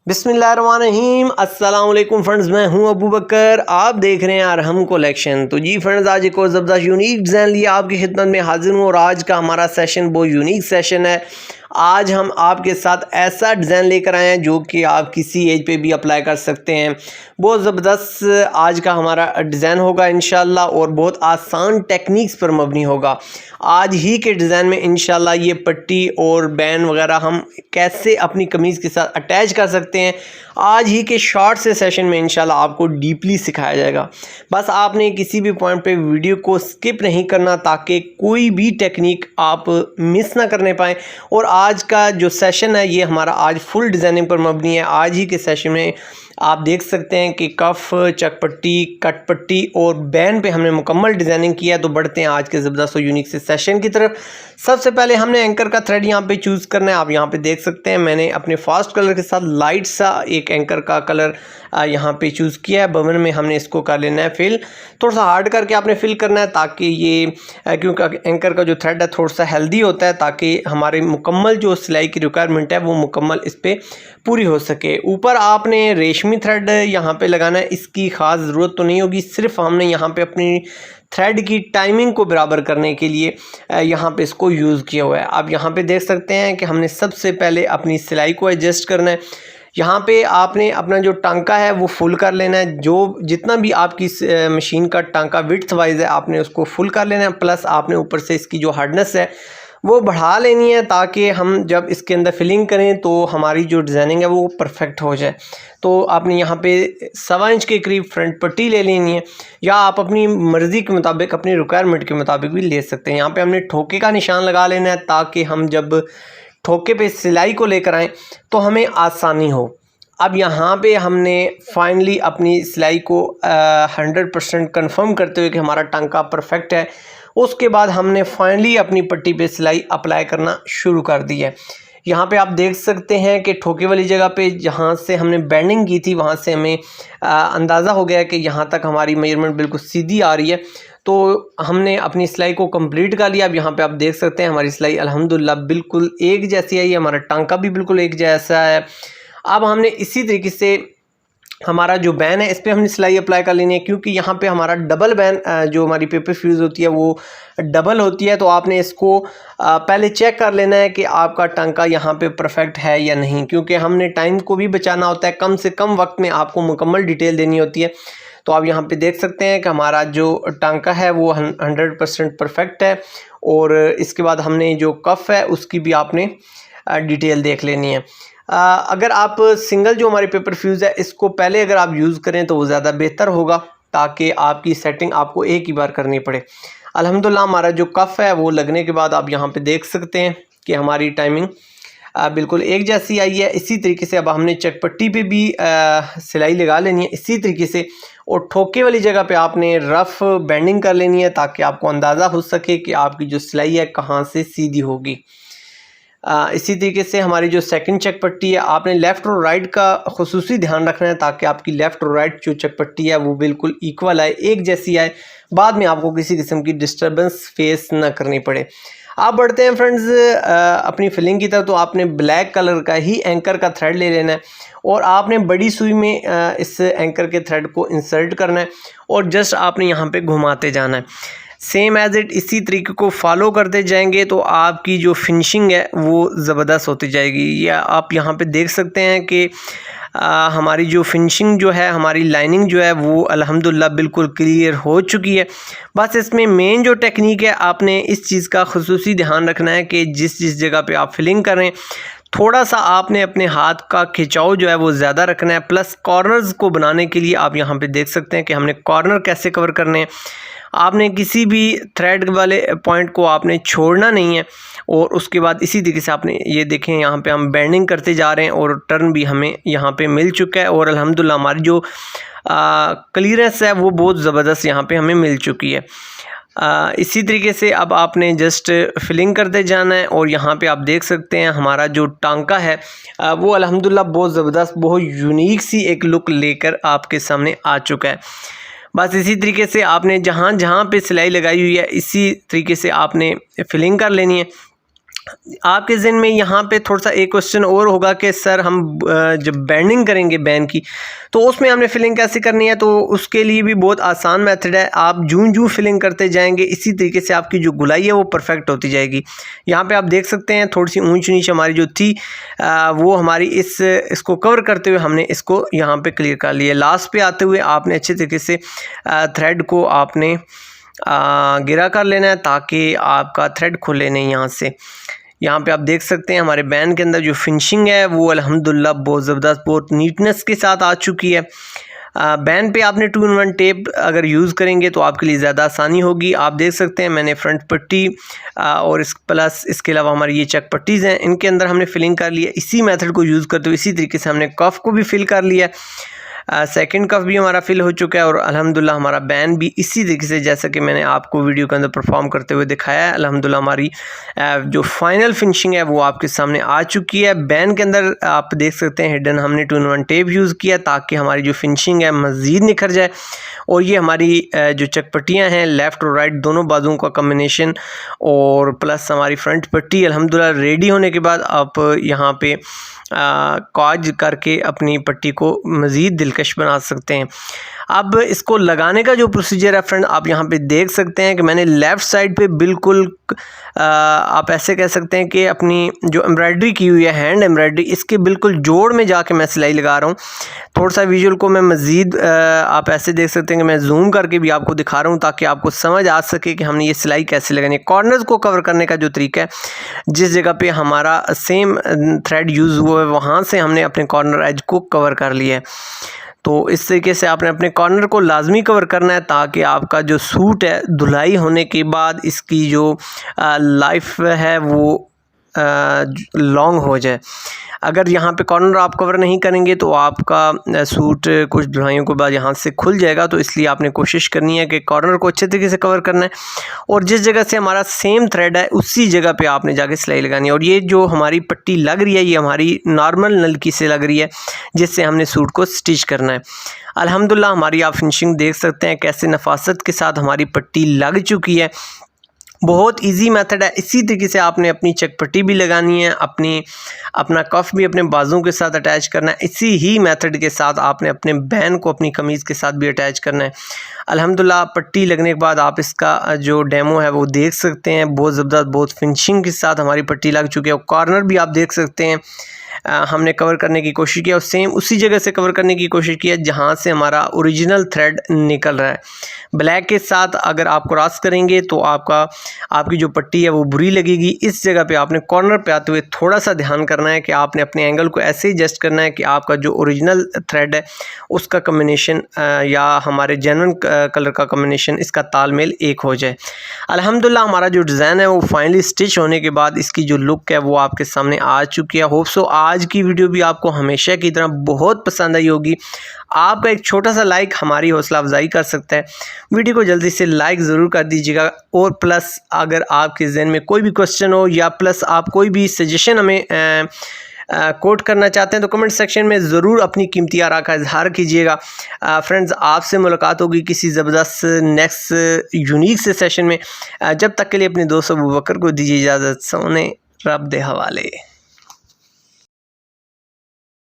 बिस्मिल्लाहिर्रहमानिर्रहीम अस्सलाम वालेकुम फ्रेंड्स, मैं हूं अबू बकर। आप देख रहे हैं अरहम कलेक्शन। तो जी फ्रेंड्स, आज एक और ज़बरदस्त यूनिक डिज़ाइन लिए आपकी खिदमत में हाजिर हूं और आज का हमारा सेशन बहुत यूनिक सेशन है। आज हम आपके साथ ऐसा डिज़ाइन लेकर आए हैं जो कि आप किसी एज पे भी अप्लाई कर सकते हैं। बहुत ज़बरदस्त आज का हमारा डिज़ाइन होगा इंशाल्लाह और बहुत आसान टेक्निक्स पर मबनी होगा। आज ही के डिज़ाइन में इंशाल्लाह ये पट्टी और बैन वगैरह हम कैसे अपनी कमीज़ के साथ अटैच कर सकते हैं, आज ही के शॉर्ट से सेशन में इंशाल्लाह आपको डीपली सिखाया जाएगा। बस आपने किसी भी पॉइंट पे वीडियो को स्किप नहीं करना ताकि कोई भी टेक्निक आप मिस ना करने पाएँ। और आज का जो सेशन है ये हमारा आज फुल डिज़ाइनिंग पर मबनी है। आज ही के सेशन में आप देख सकते हैं कि कफ, चकपट्टी, कटपट्टी और बैन पे हमने मुकम्मल डिज़ाइनिंग किया है। तो बढ़ते हैं आज के ज़बरदस्त और यूनिक से सेशन की तरफ। सबसे पहले हमने एंकर का थ्रेड यहाँ पे चूज़ करना है। आप यहाँ पे देख सकते हैं मैंने अपने फास्ट कलर के साथ लाइट सा एक एंकर का कलर यहाँ पे चूज़ किया है। बवन में हमने इसको कर लेना है फिल, थोड़ा सा हार्ड करके आपने फिल करना है ताकि ये क्योंकि एंकर का जो थ्रेड है थोड़ा सा हेल्दी होता है ताकि हमारे मुकम्मल जो सिलाई की रिक्वायरमेंट है वो मुकम्मल इस पर पूरी हो सके। ऊपर आपने रेशमी थ्रेड यहाँ पे लगाना है, इसकी ख़ास ज़रूरत तो नहीं होगी, सिर्फ हमने यहाँ पे अपनी थ्रेड की टाइमिंग को बराबर करने के लिए यहाँ पे इसको यूज़ किया हुआ है। आप यहाँ पे देख सकते हैं कि हमने सबसे पहले अपनी सिलाई को एडजस्ट करना है। यहाँ पे आपने अपना जो टांका है वो फुल कर लेना है। जो जितना भी आपकी मशीन का टांका विड्थ वाइज है आपने उसको फुल कर लेना है। प्लस आपने ऊपर से इसकी जो हार्डनेस है वो बढ़ा लेनी है ताकि हम जब इसके अंदर फिलिंग करें तो हमारी जो डिज़ाइनिंग है वो परफेक्ट हो जाए। तो आपने यहाँ पे 1.25 इंच के करीब फ्रंट पट्टी ले लेनी है, या आप अपनी मर्ज़ी के मुताबिक अपनी रिक्वायरमेंट के मुताबिक भी ले सकते हैं। यहाँ पे हमने ठोके का निशान लगा लेना है ताकि हम जब ठोके पे सिलाई को लेकर आएँ तो हमें आसानी हो। अब यहाँ पे हमने फाइनली अपनी सिलाई को 100% कन्फर्म करते हुए कि हमारा टांका परफेक्ट है, उसके बाद हमने फाइनली अपनी पट्टी पे सिलाई अप्लाई करना शुरू कर दी है। यहाँ पे आप देख सकते हैं कि ठोके वाली जगह पे जहाँ से हमने बेंडिंग की थी वहाँ से हमें अंदाज़ा हो गया कि यहाँ तक हमारी मेजरमेंट बिल्कुल सीधी आ रही है। तो हमने अपनी सिलाई को कंप्लीट कर लिया। अब यहाँ पे आप देख सकते हैं हमारी सिलाई अल्हम्दुलिल्लाह बिल्कुल एक जैसी आई है, हमारा टांका भी बिल्कुल एक जैसा है। अब हमने इसी तरीके से हमारा जो बैन है इस पर हमने सिलाई अप्लाई कर लेनी है, क्योंकि यहाँ पे हमारा डबल बैन जो हमारी पेपर फ्यूज़ होती है वो डबल होती है। तो आपने इसको पहले चेक कर लेना है कि आपका टांका यहाँ पे परफेक्ट है या नहीं, क्योंकि हमने टाइम को भी बचाना होता है, कम से कम वक्त में आपको मुकम्मल डिटेल देनी होती है। तो आप यहाँ पे देख सकते हैं कि हमारा जो टांका है वो 100% परफेक्ट है। और इसके बाद हमने जो कफ है उसकी भी आपने डिटेल देख लेनी है। अगर आप सिंगल जो हमारी पेपर फ्यूज़ है इसको पहले अगर आप यूज़ करें तो वो ज़्यादा बेहतर होगा ताकि आपकी सेटिंग आपको एक ही बार करनी पड़े। अल्हम्दुलिल्लाह हमारा जो कफ़ है वो लगने के बाद आप यहाँ पे देख सकते हैं कि हमारी टाइमिंग बिल्कुल एक जैसी आई है। इसी तरीके से अब हमने चकपट्टी पे भी सिलाई लगा लेनी है इसी तरीके से, और ठोके वाली जगह पे आपने रफ़ बेंडिंग कर लेनी है ताकि आपको अंदाज़ा हो सके कि आपकी जो सिलाई है कहाँ से सीधी होगी। इसी तरीके से हमारी जो सेकंड चकपट्टी है आपने लेफ़्ट और राइट का खुसूसी ध्यान रखना है ताकि आपकी लेफ़्ट और राइट जो चकपट्टी है वो बिल्कुल इक्वल आए, एक जैसी आए, बाद में आपको किसी किस्म की डिस्टर्बेंस फेस ना करनी पड़े। आप बढ़ते हैं फ्रेंड्स अपनी फिलिंग की तरफ। तो आपने ब्लैक कलर का ही एंकर का थ्रेड ले लेना है और आपने बड़ी सुई में इस एंकर के थ्रेड को इंसर्ट करना है और जस्ट आपने यहाँ पे घुमाते जाना है। सेम एज इट इसी तरीके को फॉलो करते जाएंगे तो आपकी जो फिनिशिंग है वो ज़बरदस्त होती जाएगी। या आप यहाँ पे देख सकते हैं कि हमारी जो फिनिशिंग जो है, हमारी लाइनिंग जो है वो अल्हम्दुलिल्लाह बिल्कुल क्लियर हो चुकी है। बस इसमें मेन जो टेक्निक है आपने इस चीज़ का खुसूसी ध्यान रखना है कि जिस जिस जगह पे आप फिलिंग करें थोड़ा सा आपने अपने हाथ का खिंचाव जो है वो ज़्यादा रखना है। प्लस कॉर्नर्स को बनाने के लिए आप यहाँ पे देख सकते हैं कि हमने कॉर्नर कैसे कवर करने हैं। आपने किसी भी थ्रेड वाले पॉइंट को आपने छोड़ना नहीं है। और उसके बाद इसी तरीके से आपने ये देखें यहाँ पे हम बेंडिंग करते जा रहे हैं और टर्न भी हमें यहाँ पे मिल चुका है और अल्हम्दुलिल्लाह हमारी जो क्लियरेंस है वो बहुत ज़बरदस्त यहाँ पे हमें मिल चुकी है। इसी तरीके से अब आपने जस्ट फिलिंग करते जाना है और यहाँ पे आप देख सकते हैं हमारा जो टांका है वो अल्हम्दुलिल्लाह बहुत ज़बरदस्त, बहुत यूनिक सी एक लुक लेकर आपके सामने आ चुका है। बस इसी तरीके से आपने जहाँ जहाँ पे सिलाई लगाई हुई है इसी तरीके से आपने फिलिंग कर लेनी है। आपके ज़हन में यहाँ पे थोड़ा सा एक क्वेश्चन और होगा कि सर हम जब बैंडिंग करेंगे बैन की तो उसमें हमने फिलिंग कैसे करनी है। तो उसके लिए भी बहुत आसान मेथड है। आप जूं जूं फिलिंग करते जाएंगे इसी तरीके से आपकी जो गुलाई है वो परफेक्ट होती जाएगी। यहाँ पे आप देख सकते हैं थोड़ी सी ऊंच नीच हमारी जो थी वो हमारी इसको कवर करते हुए हमने इसको यहाँ पे क्लियर कर लिया। लास्ट पे आते हुए आपने अच्छे तरीके से थ्रेड को आपने गिरा कर लेना है ताकि आपका थ्रेड खुले नहीं। यहाँ पे आप देख सकते हैं हमारे बैंड के अंदर जो फिनिशिंग है वो अल्हम्दुलिल्लाह बहुत ज़बरदस्त, बहुत नीटनेस के साथ आ चुकी है। बैंड पे आपने 2-in-1 टेप अगर यूज़ करेंगे तो आपके लिए ज़्यादा आसानी होगी। आप देख सकते हैं मैंने फ्रंट पट्टी और इसके अलावा हमारी ये चेक पट्टीज़ हैं, इनके अंदर हमने फिलिंग कर लिया। इसी मेथड को यूज़ करते हुए इसी तरीके से हमने कफ को भी फिल कर लिया। सेकंड कफ भी हमारा फिल हो चुका है और अल्हम्दुलिल्लाह हमारा बैन भी इसी तरीके से जैसा कि मैंने आपको वीडियो के अंदर परफॉर्म करते हुए दिखाया है। अल्हम्दुलिल्लाह हमारी जो फाइनल फिनिशिंग है वो आपके सामने आ चुकी है। बैन के अंदर आप देख सकते हैं हिडन हमने 2-in-1 टेप यूज़ किया ताकि हमारी जो फिनिशिंग है मज़ीद निखर जाए। और ये हमारी जो चकपट्टियाँ हैं लेफ़्ट और राइट दोनों बाजुओं का कम्बिनेशन और प्लस हमारी फ्रंट पट्टी अल्हम्दुलिल्लाह रेडी होने के बाद आप यहाँ पे काज करके अपनी पट्टी को मज़ीद दिलकश बना सकते हैं। अब इसको लगाने का जो प्रोसीजर है फ्रेंड आप यहाँ पे देख सकते हैं कि मैंने लेफ़्ट साइड पे बिल्कुल आप ऐसे कह सकते हैं कि अपनी जो एम्ब्रॉयडरी की हुई है हैंड एम्ब्रॉयडरी इसके बिल्कुल जोड़ में जाके मैं सिलाई लगा रहा हूँ। थोड़ा सा विजुअल को मैं मज़ीद आप ऐसे देख सकते हैं कि मैं जूम करके भी आपको दिखा रहा हूँ ताकि आपको समझ आ सके कि हमने ये सिलाई कैसे लगानी है। कॉर्नर्स को कवर करने का जो तरीका है, जिस जगह पे हमारा सेम थ्रेड यूज़ हुआ है वहाँ से हमने अपने कॉर्नर एज को कवर कर लिया है। तो इस तरीके से आपने अपने कॉर्नर को लाजमी कवर करना है ताकि आपका जो सूट है धुलाई होने के बाद इसकी जो लाइफ है वो लॉन्ग हो जाए। अगर यहाँ पे कॉर्नर आप कवर नहीं करेंगे तो आपका सूट कुछ धुलाइयों के बाद यहाँ से खुल जाएगा। तो इसलिए आपने कोशिश करनी है कि कॉर्नर को अच्छे तरीके से कवर करना है और जिस जगह से हमारा सेम थ्रेड है उसी जगह पे आपने जाके सिलाई लगानी है। और ये जो हमारी पट्टी लग रही है ये हमारी नॉर्मल नलकी से लग रही है जिससे हमने सूट को स्टिच करना है। अल्हम्दुलिल्लाह हमारी आप फिनिशिंग देख सकते हैं कैसे नफासत के साथ हमारी पट्टी लग चुकी है। बहुत इजी मेथड है। इसी तरीके से आपने अपनी चकपट्टी भी लगानी है, अपना कफ भी अपने बाजुओं के साथ अटैच करना है। इसी ही मेथड के साथ आपने अपने बैन को अपनी कमीज़ के साथ भी अटैच करना है। अल्हम्दुलिल्लाह पट्टी लगने के बाद आप इसका जो डेमो है वो देख सकते हैं। बहुत ज़बरदस्त बहुत फिनिशिंग के साथ हमारी पट्टी लग चुकी है। कॉर्नर भी आप देख सकते हैं हमने कवर करने की कोशिश की और सेम उसी जगह से कवर करने की कोशिश की है जहाँ से हमारा ओरिजिनल थ्रेड निकल रहा है। ब्लैक के साथ अगर आप क्रॉस करेंगे तो आपकी जो पट्टी है वो बुरी लगेगी। इस जगह पे आपने कॉर्नर पे आते हुए थोड़ा सा ध्यान करना है कि आपने अपने एंगल को ऐसे ही एडजस्ट करना है कि आपका जो ओरिजिनल थ्रेड है उसका कम्बिनेशन या हमारे जेन्युइन कलर का कम्बिनेशन इसका तालमेल एक हो जाए। अल्हम्दुलिल्लाह हमारा जो डिज़ाइन है वो फाइनली स्टिच होने के बाद इसकी जो लुक है वो आपके सामने आ चुकी है। होप सो आज की वीडियो भी आपको हमेशा की तरह बहुत पसंद आई होगी। आपका एक छोटा सा लाइक हमारी हौसला अफजाई कर सकता है। वीडियो को जल्दी से लाइक ज़रूर कर दीजिएगा और प्लस अगर आपके जहन में कोई भी क्वेश्चन हो या प्लस आप कोई भी सजेशन हमें कोट करना चाहते हैं तो कमेंट सेक्शन में ज़रूर अपनी कीमती आरा का इजहार कीजिएगा। फ्रेंड्स आपसे मुलाकात होगी किसी ज़बरदस्त नेक्स्ट यूनिक से सेशन में। जब तक के लिए अपने दोस्त अबू बकर को दीजिए इजाज़त। सोने रब दे हवाले।